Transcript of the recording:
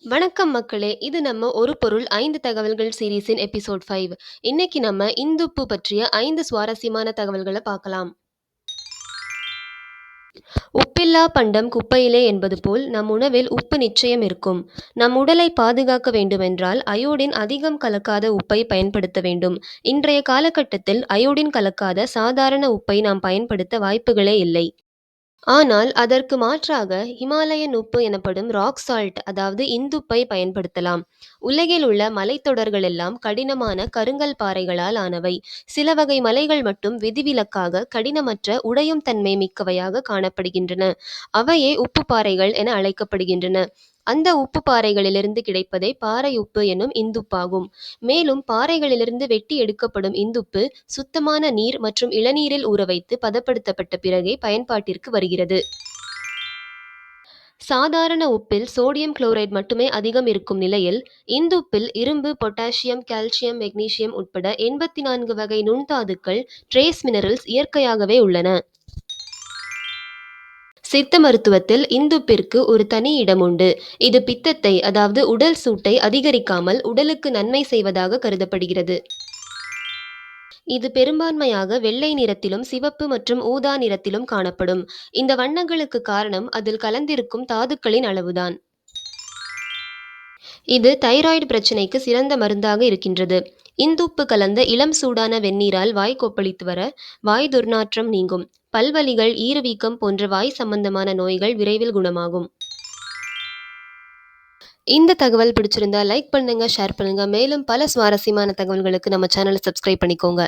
வணக்கம் மக்களே! இது நம்ம ஒரு பொருள் 5 தகவல்கள் சீரிஸின் எபிசோட் 5. இன்னைக்கு நம்ம இந்துப்பு பற்றிய 5 சுவாரஸ்யமான தகவல்கள பார்க்கலாம். உப்பில்லா பண்டம் குப்பையிலே என்பது போல் நம் உணவில் உப்பு நிச்சயம் இருக்கும். நம் உடலை பாதுகாக்க வேண்டுமென்றால் அயோடின் அதிகம் கலக்காத உப்பை பயன்படுத்த வேண்டும். இன்றைய காலகட்டத்தில் அயோடின் கலக்காத சாதாரண உப்பை நாம் பயன்படுத்த வாய்ப்புகளே இல்லை. ஆனால் அதற்கு மாற்றாக ஹிமாலயன் உப்பு எனப்படும் ராக் சால்ட் அதாவது இந்துப்பை பயன்படுத்தலாம். உலகில் உள்ள மலைத்தொடர்கள் எல்லாம் கடினமான கருங்கல் பாறைகளால் ஆனவை. சில வகை மலைகள் மட்டும் விதிவிலக்காக கடினமற்ற உடையும் தன்மை மிக்கவையாக காணப்படுகின்றன. அவையே உப்பு பாறைகள் என அழைக்கப்படுகின்றன. அந்த உப்பு பாறைகளிலிருந்து கிடைப்பதே பாறை உப்பு எனும் இந்துப்பாகும். மேலும் பாறைகளிலிருந்து வெட்டி எடுக்கப்படும் இந்துப்பு சுத்தமான நீர் மற்றும் இளநீரில் ஊறவைத்து பதப்படுத்தப்பட்ட பிறகே பயன்பாட்டிற்கு வருகிறது. சாதாரண உப்பில் சோடியம் குளோரைடு மட்டுமே அதிகம் இருக்கும் நிலையில் இந்துப்பில் இரும்பு, பொட்டாசியம், கால்சியம், மெக்னீசியம் உட்பட 84 வகை நுண்தாதுக்கள் ட்ரேஸ் மினரல்ஸ் இயற்கையாகவே உள்ளன. சித்த மருத்துவத்தில் இந்துப்பிற்கு ஒரு தனி இடம் உண்டு. இது பித்தத்தை அதாவது உடல் சூட்டை அதிகரிக்காமல் உடலுக்கு நன்மை செய்வதாக கருதப்படுகிறது. இது பெரும்பான்மையாக வெள்ளை நிறத்திலும் சிவப்பு மற்றும் ஊதா நிறத்திலும் காணப்படும். இந்த வண்ணங்களுக்கு காரணம் அதில் கலந்திருக்கும் தாதுக்களின் அளவுதான். இது தைராய்டு பிரச்சினைக்கு சிறந்த மருந்தாக இருக்கின்றது. இந்துப்பு கலந்த இளம் சூடான வெந்நீரால் வாய் கொப்பளித்து வர வாய் துர்நாற்றம் நீங்கும். பல்வலிகள், ஈறுவீக்கம் போன்ற வாய் சம்பந்தமான நோய்கள் விரைவில் குணமாகும். இந்த தகவல் பிடிச்சிருந்தா லைக் பண்ணுங்க, ஷேர் பண்ணுங்க. மேலும் பல சுவாரஸ்யமான தகவல்களுக்கு நம்ம சேனலை சப்ஸ்கிரைப் பண்ணிக்கோங்க.